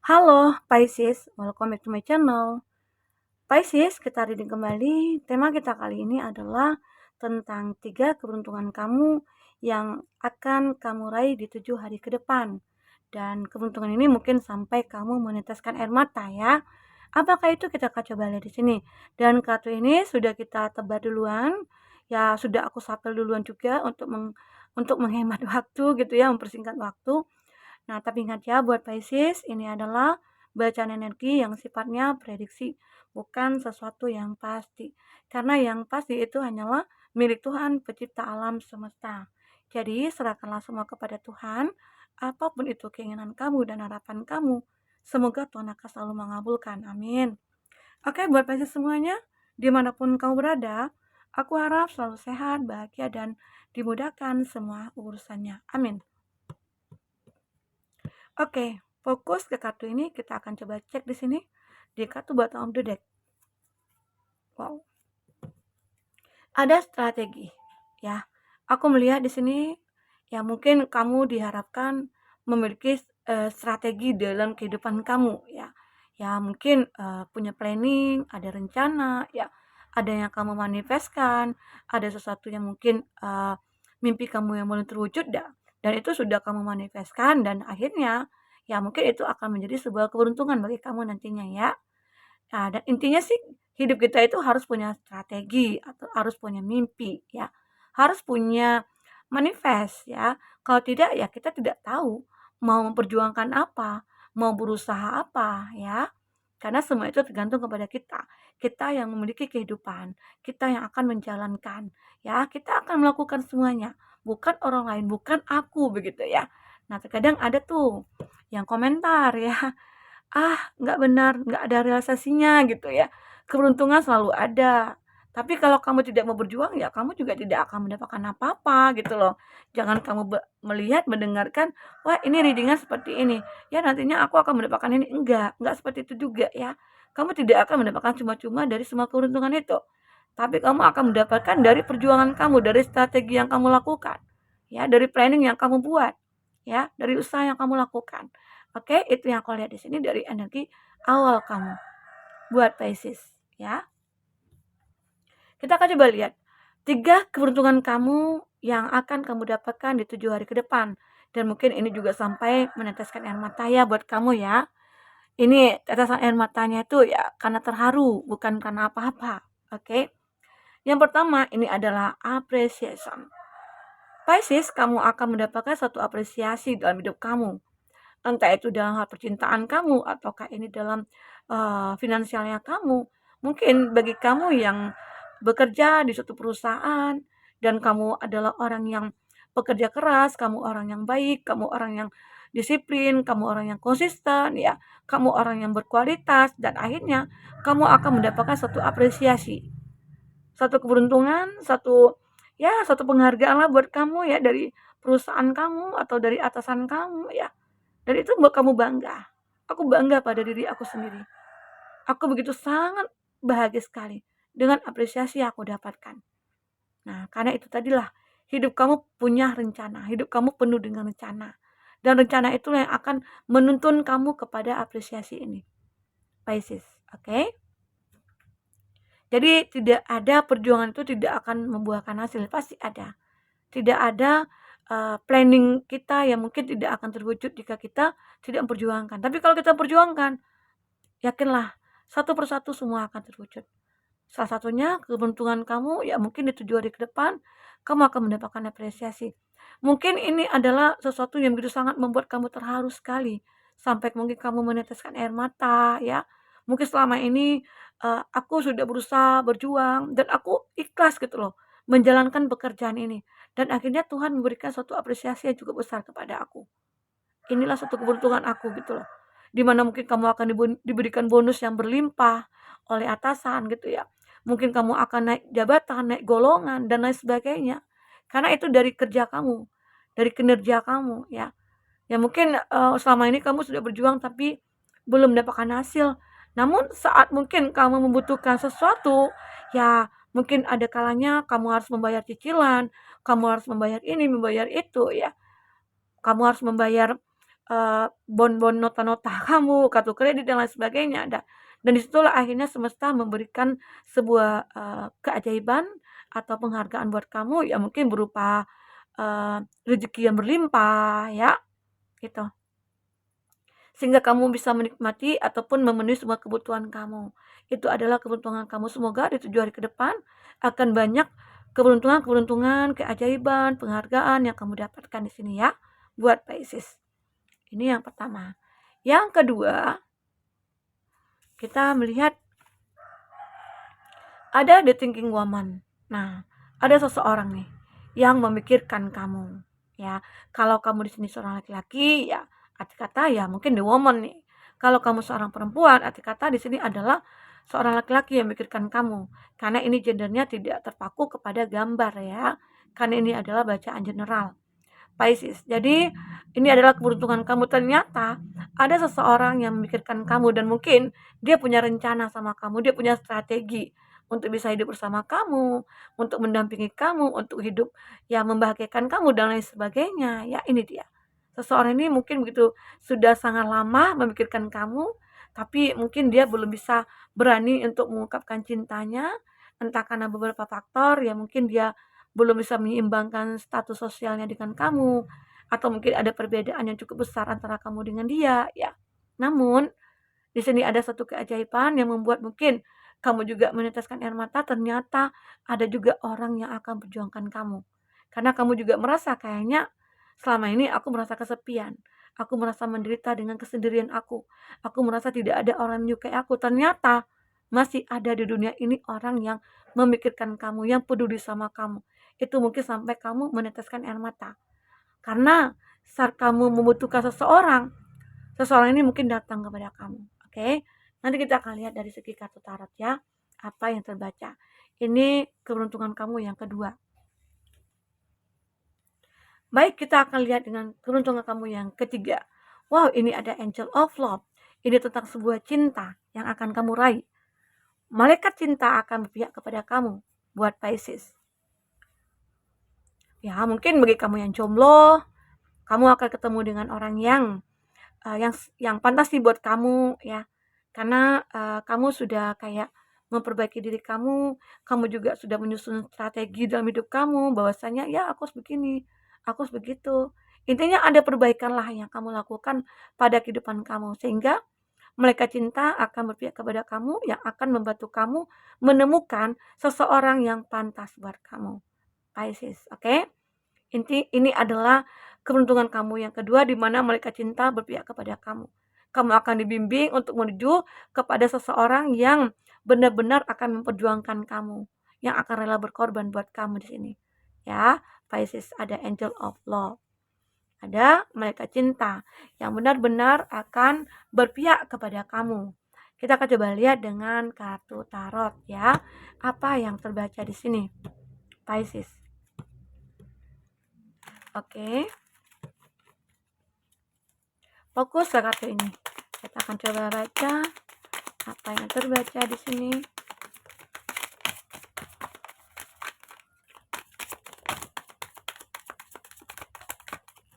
Halo Pisces, welcome back to my channel. Pisces, kita reading kembali. Tema kita kali ini adalah tentang 3 keberuntungan kamu yang akan kamu raih di 7 hari ke depan. Dan keberuntungan ini mungkin sampai kamu meneteskan air mata ya. Apakah itu kita akan coba lihat di sini. Dan kartu ini sudah kita tebar duluan. Ya sudah aku sapel duluan juga untuk menghemat waktu gitu ya, mempersingkat waktu. Nah, tapi ingat ya buat Pisces, ini adalah bacaan energi yang sifatnya prediksi, bukan sesuatu yang pasti. Karena yang pasti itu hanyalah milik Tuhan, pencipta alam semesta. Jadi, serahkanlah semua kepada Tuhan, apapun itu keinginan kamu dan harapan kamu. Semoga Tuhan akan selalu mengabulkan. Amin. Oke, buat Pisces semuanya, dimanapun kau berada, aku harap selalu sehat, bahagia, dan dimudahkan semua urusannya. Amin. Oke, fokus ke kartu ini. Kita akan coba cek di sini di kartu bottom of the deck. Wow, ada strategi ya. Aku melihat di sini ya mungkin kamu diharapkan memiliki strategi dalam kehidupan kamu ya. Ya mungkin punya planning, ada rencana ya. Ada yang kamu manifestkan, ada sesuatu yang mungkin mimpi kamu yang belum terwujud dan itu sudah kamu manifestkan dan akhirnya ya mungkin itu akan menjadi sebuah keberuntungan bagi kamu nantinya ya. Nah, dan intinya sih hidup kita itu harus punya strategi atau harus punya mimpi ya. Harus punya manifest ya. Kalau tidak ya kita tidak tahu mau memperjuangkan apa, mau berusaha apa ya. Karena semua itu tergantung kepada kita. Kita yang memiliki kehidupan, kita yang akan menjalankan ya. Kita akan melakukan semuanya, bukan orang lain, bukan aku begitu ya. Nah, terkadang ada tuh yang komentar ya, nggak benar, nggak ada realisasinya gitu ya. Keberuntungan selalu ada, tapi kalau kamu tidak mau berjuang ya kamu juga tidak akan mendapatkan apa-apa gitu loh. Jangan kamu melihat, mendengarkan, "Wah, ini reading seperti ini, ya nantinya aku akan mendapatkan ini." Enggak seperti itu juga ya. Kamu tidak akan mendapatkan cuma-cuma dari semua keberuntungan itu, tapi kamu akan mendapatkan dari perjuangan kamu, dari strategi yang kamu lakukan, ya, dari planning yang kamu buat, ya, dari usaha yang kamu lakukan. Oke, itu yang aku lihat di sini dari energi awal kamu buat Pisces, ya. Kita akan coba lihat 3 keberuntungan kamu yang akan kamu dapatkan di 7 hari ke depan. Dan mungkin ini juga sampai meneteskan air mata ya buat kamu ya. Ini tetesan air matanya itu ya karena terharu, bukan karena apa-apa. Oke. Yang pertama ini adalah appreciation. Pisces, kamu akan mendapatkan satu apresiasi dalam hidup kamu. Entah itu dalam hal percintaan kamu ataukah ini dalam finansialnya kamu. Mungkin bagi kamu yang bekerja di suatu perusahaan dan kamu adalah orang yang pekerja keras, kamu orang yang baik, kamu orang yang disiplin, kamu orang yang konsisten ya, kamu orang yang berkualitas dan akhirnya kamu akan mendapatkan satu apresiasi, satu keberuntungan, satu penghargaan lah buat kamu ya dari perusahaan kamu atau dari atasan kamu ya. Dan itu membuat kamu bangga. Aku bangga pada diri aku sendiri. Aku begitu sangat bahagia sekali dengan apresiasi yang aku dapatkan. Nah, karena itu tadilah hidup kamu punya rencana, hidup kamu penuh dengan rencana. Dan rencana itulah yang akan menuntun kamu kepada apresiasi ini. Pisces, oke? Okay? Jadi tidak ada perjuangan itu tidak akan membuahkan hasil, pasti ada. Tidak ada planning kita yang mungkin tidak akan terwujud jika kita tidak memperjuangkan. Tapi kalau kita perjuangkan, yakinlah satu persatu semua akan terwujud. Salah satunya keberuntungan kamu ya mungkin di 7 hari ke depan kamu akan mendapatkan apresiasi. Mungkin ini adalah sesuatu yang begitu sangat membuat kamu terharu sekali sampai mungkin kamu meneteskan air mata ya. Mungkin selama ini aku sudah berusaha berjuang dan aku ikhlas gitu loh menjalankan pekerjaan ini dan akhirnya Tuhan memberikan suatu apresiasi yang cukup besar kepada aku. Inilah satu keberuntungan aku gitu loh. Di mana mungkin kamu akan diberikan bonus yang berlimpah oleh atasan gitu ya. Mungkin kamu akan naik jabatan, naik golongan dan lain sebagainya. Karena itu dari kerja kamu, dari kinerja kamu ya. Ya mungkin selama ini kamu sudah berjuang tapi belum mendapatkan hasil. Namun saat mungkin kamu membutuhkan sesuatu, ya mungkin ada kalanya kamu harus membayar cicilan, kamu harus membayar ini, membayar itu ya. Kamu harus membayar bon-bon nota-nota kamu, kartu kredit dan lain sebagainya ada. Dan disitulah akhirnya semesta memberikan sebuah keajaiban atau penghargaan buat kamu, ya mungkin berupa rezeki yang berlimpah ya, gitu. Sehingga kamu bisa menikmati ataupun memenuhi semua kebutuhan kamu. Itu adalah keberuntungan kamu. Semoga di 7 hari ke depan akan banyak keberuntungan-keberuntungan, keajaiban, penghargaan yang kamu dapatkan di sini ya, buat Pisces. Ini yang pertama. Yang kedua, kita melihat ada the thinking woman. Nah, ada seseorang nih yang memikirkan kamu. Ya, kalau kamu di sini seorang laki-laki, ya arti kata ya mungkin the woman nih. Kalau kamu seorang perempuan, arti kata di sini adalah seorang laki-laki yang memikirkan kamu. Karena ini gendernya tidak terpaku kepada gambar ya. Karena ini adalah bacaan general. Pisces. Jadi ini adalah keberuntungan kamu. Ternyata ada seseorang yang memikirkan kamu dan mungkin dia punya rencana sama kamu, dia punya strategi untuk bisa hidup bersama kamu, untuk mendampingi kamu, untuk hidup yang membahagiakan kamu dan lain sebagainya. Ya, ini dia. Seseorang ini mungkin begitu sudah sangat lama memikirkan kamu, tapi mungkin dia belum bisa berani untuk mengungkapkan cintanya, entah karena beberapa faktor, ya mungkin dia belum bisa menyeimbangkan status sosialnya dengan kamu, atau mungkin ada perbedaan yang cukup besar antara kamu dengan dia, ya. Namun, di sini ada satu keajaiban yang membuat mungkin kamu juga meneteskan air mata, ternyata ada juga orang yang akan perjuangkan kamu. Karena kamu juga merasa kayaknya selama ini aku merasa kesepian, aku merasa menderita dengan kesendirian aku merasa tidak ada orang yang menyukai aku. Ternyata masih ada di dunia ini orang yang memikirkan kamu, yang peduli sama kamu. Itu mungkin sampai kamu meneteskan air mata. Karena saat kamu membutuhkan seseorang, seseorang ini mungkin datang kepada kamu. Oke? Nanti kita akan lihat dari segi kartu tarot ya, apa yang terbaca. Ini keberuntungan kamu yang kedua. Baik, kita akan lihat dengan keberuntungan kamu yang ketiga. Wow, ini ada Angel of Love. Ini tentang sebuah cinta yang akan kamu raih. Malaikat cinta akan berpihak kepada kamu buat Pisces. Ya, mungkin bagi kamu yang jomblo, kamu akan ketemu dengan orang yang pantas sih buat kamu ya. Karena kamu sudah kayak memperbaiki diri kamu juga sudah menyusun strategi dalam hidup kamu bahwasanya ya aku harus begini, aku harus begitu. Intinya ada perbaikan lah yang kamu lakukan pada kehidupan kamu sehingga malaikat cinta akan berpihak kepada kamu yang akan membantu kamu menemukan seseorang yang pantas buat kamu. Pisces, oke? Ini adalah keberuntungan kamu yang kedua di mana malaikat cinta berpihak kepada kamu. Kamu akan dibimbing untuk menuju kepada seseorang yang benar-benar akan memperjuangkan kamu, yang akan rela berkorban buat kamu di sini. Ya, Pisces ada Angel of Love. Ada malaikat cinta yang benar-benar akan berpihak kepada kamu. Kita akan coba lihat dengan kartu tarot ya. Apa yang terbaca di sini? Pisces. Oke. Fokus ke kartu ini. Kita akan coba baca apa yang terbaca di sini.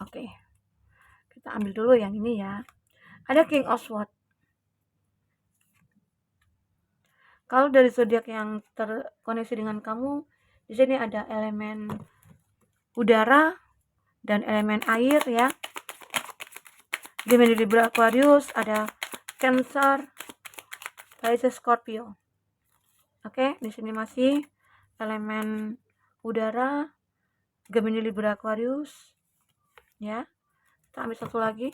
Oke. Kita ambil dulu yang ini ya. Ada King of Swords. Kalau dari zodiak yang terkoneksi dengan kamu, di sini ada elemen udara dan elemen air ya. Gemini, Libra, Aquarius, ada Cancer, Pisces, Scorpio. Oke, di sini masih elemen udara, Gemini, Libra, Aquarius. Ya. Kita ambil satu lagi.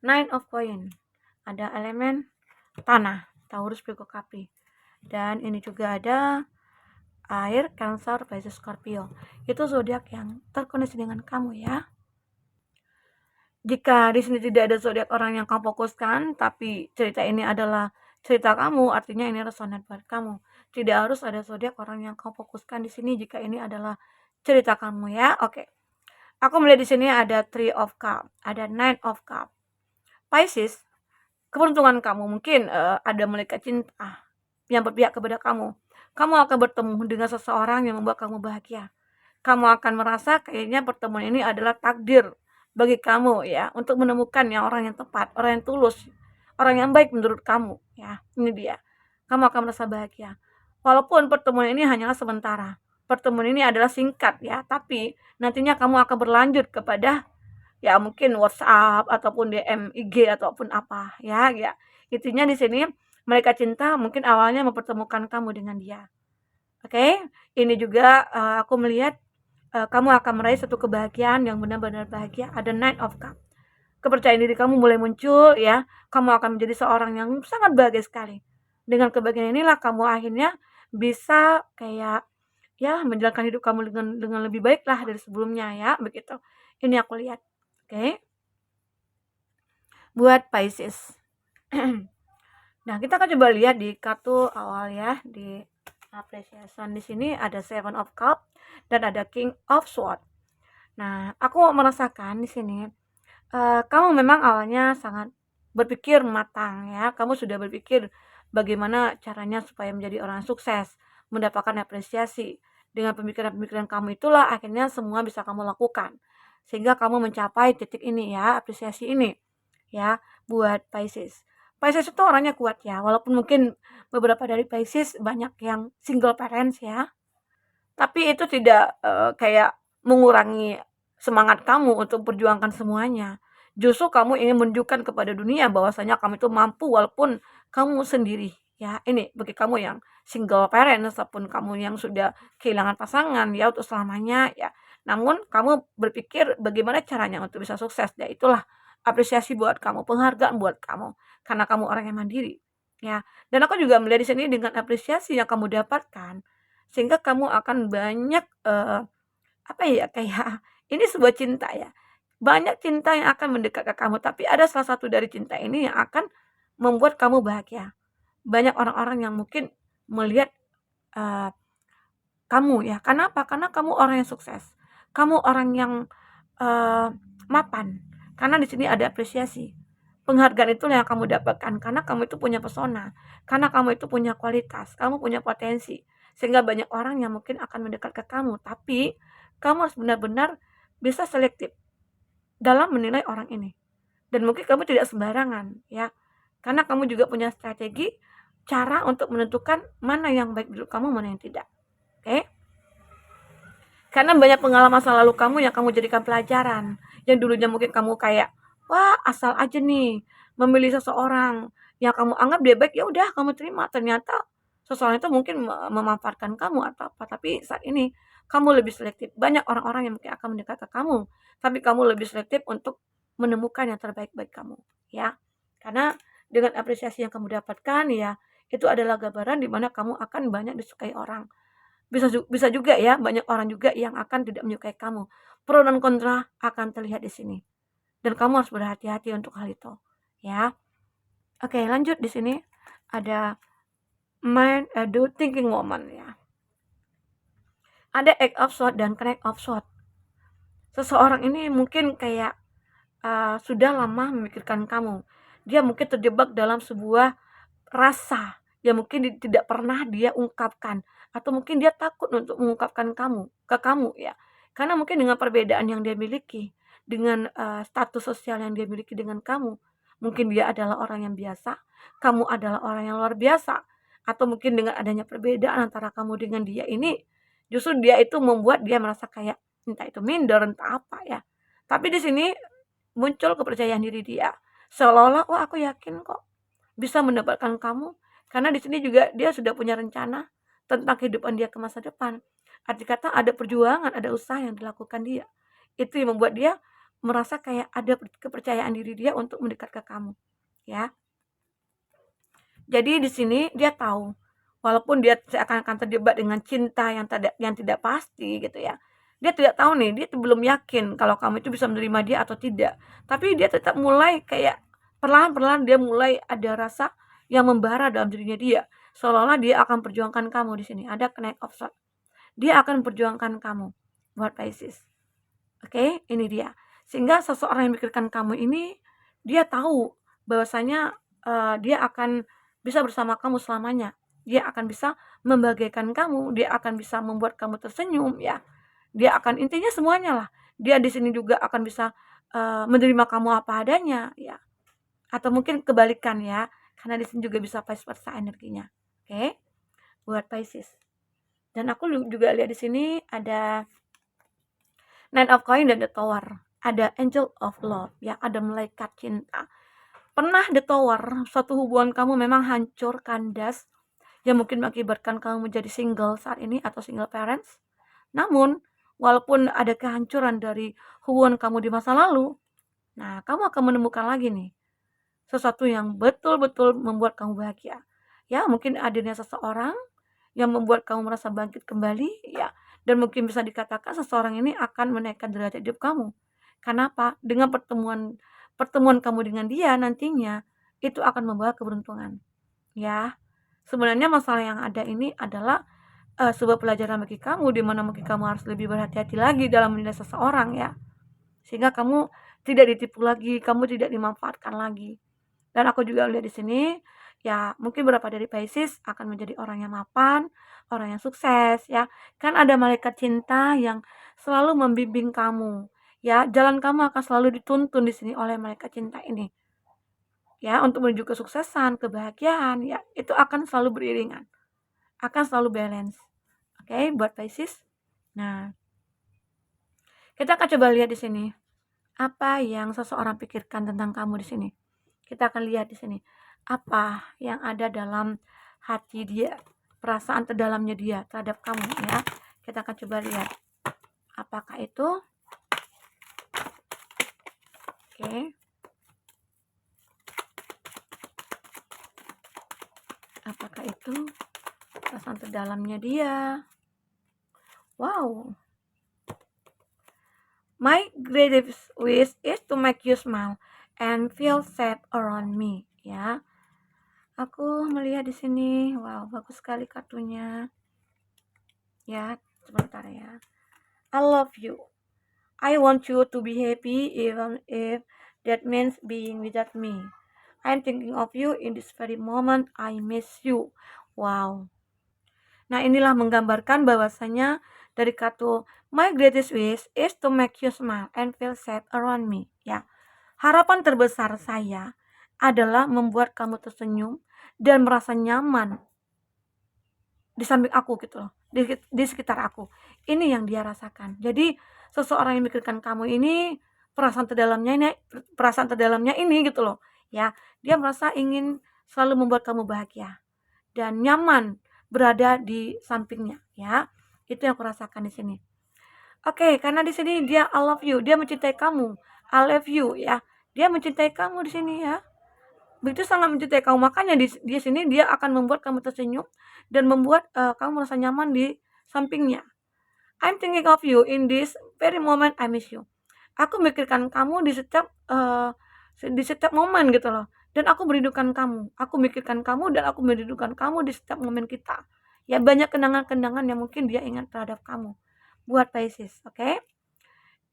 Nine of Coins. Ada elemen tanah, Taurus, Virgo, Capri. Dan ini juga ada air, Cancer, Pisces, Scorpio. Itu zodiak yang terkoneksi dengan kamu ya. Jika di sini tidak ada zodiak orang yang kamu fokuskan, tapi cerita ini adalah cerita kamu, artinya ini resonate buat kamu. Tidak harus ada zodiak orang yang kamu fokuskan di sini jika ini adalah cerita kamu ya. Oke. Aku melihat di sini ada Three of Cups, ada Nine of Cups. Pisces, keberuntungan kamu mungkin ada malaikat cinta yang berpihak kepada kamu. Kamu akan bertemu dengan seseorang yang membuat kamu bahagia. kamu akan merasa kayaknya pertemuan ini adalah takdir bagi kamu ya, untuk menemukan yang orang yang tepat, orang yang tulus, orang yang baik menurut kamu ya. Ini dia. Kamu akan merasa bahagia. Walaupun pertemuan ini hanyalah sementara. Pertemuan ini adalah singkat ya, tapi nantinya kamu akan berlanjut kepada ya mungkin WhatsApp ataupun DM IG ataupun apa ya ya. Intinya di sini mereka cinta mungkin awalnya mempertemukan kamu dengan dia. Oke, ini juga aku melihat kamu akan meraih satu kebahagiaan yang benar-benar bahagia. Ada Knight of Cup. Kepercayaan diri kamu mulai muncul ya. Kamu akan menjadi seorang yang sangat bahagia sekali. Dengan kebahagiaan inilah kamu akhirnya bisa kayak ya menjalankan hidup kamu dengan lebih baik lah dari sebelumnya ya, begitu. Ini aku lihat. Oke. Buat Pisces. Nah, kita akan coba lihat di kartu awal ya, di appreciation. Di sini ada Seven of Cup dan ada King of Sword. Nah, aku merasakan di sini kamu memang awalnya sangat berpikir matang ya. Kamu sudah berpikir bagaimana caranya supaya menjadi orang sukses, mendapatkan apresiasi. Dengan pemikiran-pemikiran kamu itulah akhirnya semua bisa kamu lakukan. Sehingga kamu mencapai titik ini ya, apresiasi ini ya buat Pisces. Pisces itu orangnya kuat ya, walaupun mungkin beberapa dari Pisces banyak yang single parents ya. Tapi itu tidak kayak mengurangi semangat kamu untuk perjuangkan semuanya. Justru kamu ingin menunjukkan kepada dunia bahwasanya kamu itu mampu walaupun kamu sendiri ya. Ini bagi kamu yang single parent ataupun kamu yang sudah kehilangan pasangan ya untuk selamanya ya. Namun kamu berpikir bagaimana caranya untuk bisa sukses. Ya itulah apresiasi buat kamu, penghargaan buat kamu karena kamu orang yang mandiri ya. Dan aku juga melihat di sini dengan apresiasi yang kamu dapatkan sehingga kamu akan banyak apa ya, kayak ini sebuah cinta ya. Banyak cinta yang akan mendekat ke kamu, tapi ada salah satu dari cinta ini yang akan membuat kamu bahagia. Banyak orang-orang yang mungkin melihat eee, kamu ya. Karena apa? Karena kamu orang yang sukses. Kamu orang yang eee, mapan. Karena di sini ada apresiasi. Penghargaan itulah yang kamu dapatkan karena kamu itu punya pesona, karena kamu itu punya kualitas, kamu punya potensi. Sehingga banyak orang yang mungkin akan mendekat ke kamu, tapi kamu harus benar-benar bisa selektif dalam menilai orang ini. Dan mungkin kamu tidak sembarangan ya. Karena kamu juga punya strategi cara untuk menentukan mana yang baik untuk kamu, mana yang tidak. Oke? Karena banyak pengalaman masa lalu kamu yang kamu jadikan pelajaran. Yang dulunya mungkin kamu kayak, wah asal aja nih memilih seseorang yang kamu anggap dia baik, ya udah kamu terima. Ternyata seseorang itu mungkin memanfaatkan kamu atau apa. Tapi saat ini kamu lebih selektif. Banyak orang-orang yang mungkin akan mendekat ke kamu, tapi kamu lebih selektif untuk menemukan yang terbaik bagi kamu, ya. Karena dengan apresiasi yang kamu dapatkan ya, itu adalah gambaran di mana kamu akan banyak disukai orang. Bisa juga ya, banyak orang juga yang akan tidak menyukai kamu. Pro dan kontra akan terlihat di sini. Dan kamu harus berhati-hati untuk hal itu, ya. Oke, lanjut di sini ada do thinking woman ya. Ada Eight of Swords dan Knight of Swords. Seseorang ini mungkin kayak sudah lama memikirkan kamu. Dia mungkin terjebak dalam sebuah rasa yang mungkin tidak pernah dia ungkapkan atau mungkin dia takut untuk mengungkapkan ke kamu ya. Karena mungkin dengan perbedaan yang dia miliki, dengan status sosial yang dia miliki dengan kamu, mungkin dia adalah orang yang biasa, kamu adalah orang yang luar biasa, atau mungkin dengan adanya perbedaan antara kamu dengan dia ini, justru dia itu membuat dia merasa kayak entah itu minder, entah apa ya. Tapi di sini muncul kepercayaan diri dia. Seolah-olah, "Wah, aku yakin kok bisa mendapatkan kamu." Karena di sini juga dia sudah punya rencana tentang kehidupan dia ke masa depan. Arti kata ada perjuangan, ada usaha yang dilakukan dia. Itu yang membuat dia merasa kayak ada kepercayaan diri dia untuk mendekat ke kamu, ya. Jadi di sini dia tahu, walaupun dia seakan-akan terjebak dengan cinta yang tidak pasti gitu ya. Dia tidak tahu nih, dia belum yakin kalau kamu itu bisa menerima dia atau tidak. Tapi dia tetap mulai kayak perlahan-perlahan dia mulai ada rasa yang membara dalam dirinya dia. Seolah-olah dia akan perjuangkan kamu di sini. Ada Knight of Swords. Dia akan perjuangkan kamu buat Pisces. Oke, ini dia. Sehingga seseorang yang memikirkan kamu ini dia tahu bahwasanya dia akan bisa bersama kamu selamanya. Dia akan bisa membahagiakan kamu, dia akan bisa membuat kamu tersenyum ya. Dia akan intinya semuanya lah. Dia di sini juga akan bisa menerima kamu apa adanya ya. Atau mungkin kebalikan ya. Karena di sini juga bisa vice versa energinya. Oke. Buat Pisces. Dan aku juga lihat di sini ada Knight of Coin dan The Tower. Ada Angel of Love ya, ada malaikat cinta. Pernah The Tower, suatu hubungan kamu memang hancur, kandas, yang mungkin mengakibatkan kamu menjadi single saat ini atau single parents. Namun, walaupun ada kehancuran dari hubungan kamu di masa lalu, nah kamu akan menemukan lagi nih sesuatu yang betul-betul membuat kamu bahagia. Ya, mungkin hadirnya seseorang yang membuat kamu merasa bangkit kembali, ya. Dan mungkin bisa dikatakan seseorang ini akan menaikkan derajat hidup kamu. Karena apa? Dengan pertemuan pertemuan kamu dengan dia nantinya itu akan membawa keberuntungan. Ya. Sebenarnya masalah yang ada ini adalah sebuah pelajaran bagi kamu di mana mungkin kamu harus lebih berhati-hati lagi dalam menilai seseorang ya. Sehingga kamu tidak ditipu lagi, kamu tidak dimanfaatkan lagi. Dan aku juga lihat di sini, ya mungkin beberapa dari Pisces akan menjadi orang yang mapan, orang yang sukses ya. Kan ada malaikat cinta yang selalu membimbing kamu. Ya, jalan kamu akan selalu dituntun di sini oleh malaikat cinta ini. Ya, untuk menuju kesuksesan, kebahagiaan, ya itu akan selalu beriringan. Akan selalu balance. Oke, buat Pisces. Nah, kita akan coba lihat di sini apa yang seseorang pikirkan tentang kamu di sini. Kita akan lihat di sini apa yang ada dalam hati dia, perasaan terdalamnya dia terhadap kamu ya. Kita akan coba lihat apakah itu. Oke. Apakah itu perasaan terdalamnya dia? Wow. My greatest wish is to make you smile and feel safe around me ya. Aku melihat di sini, wow, bagus sekali kartunya. Ya, sebentar ya. I love you. I want you to be happy even if that means being without me. I'm thinking of you in this very moment. I miss you. Wow. Nah, inilah menggambarkan bahwasanya dari kartu My greatest wish is to make you smile and feel safe around me. Ya. Harapan terbesar saya adalah membuat kamu tersenyum dan merasa nyaman di samping aku gitu loh, di sekitar aku. Ini yang dia rasakan. Jadi seseorang yang memikirkan kamu ini perasaan terdalamnya ini gitu loh ya. Dia merasa ingin selalu membuat kamu bahagia dan nyaman berada di sampingnya ya. Itu yang aku rasakan di sini. Oke, karena di sini dia I love you, dia mencintai kamu. I love you ya. Dia mencintai kamu di sini ya. Begitu sangat mencintai kamu, makanya di sini dia akan membuat kamu tersenyum dan membuat kamu merasa nyaman di sampingnya. I'm thinking of you in this very moment I miss you. Aku mikirkan kamu di setiap momen gitu loh. Dan aku merindukan kamu. Aku mikirkan kamu dan aku merindukan kamu di setiap momen kita. Ya banyak kenangan-kenangan yang mungkin dia ingat terhadap kamu. Buat Pisces, oke?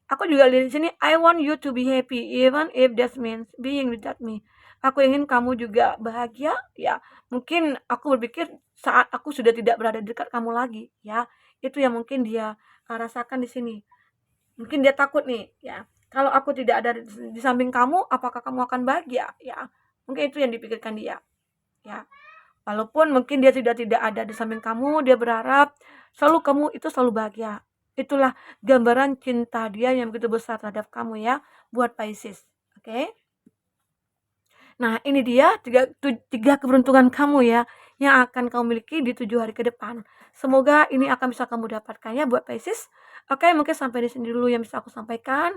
Aku juga lihat di sini I want you to be happy even if that means being without me. Aku ingin kamu juga bahagia ya. Mungkin aku berpikir saat aku sudah tidak berada di dekat kamu lagi ya. Itu yang mungkin dia rasakan di sini. Mungkin dia takut nih ya. Kalau aku tidak ada di samping kamu, apakah kamu akan bahagia ya? Mungkin itu yang dipikirkan dia. Ya. Walaupun mungkin dia sudah tidak ada di samping kamu, dia berharap selalu kamu itu selalu bahagia. Itulah gambaran cinta dia yang begitu besar terhadap kamu ya, buat Pisces. Oke? Nah, ini dia tiga keberuntungan kamu ya, yang akan kamu miliki di 7 hari ke depan. Semoga ini akan bisa kamu dapatkan ya buat Pisces. Oke, mungkin sampai di sini dulu yang bisa aku sampaikan.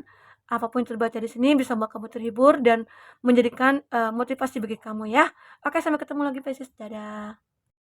Apapun yang terbaca di sini bisa membuat kamu terhibur dan menjadikan motivasi bagi kamu ya. Oke, sampai ketemu lagi Pisces. Dadah.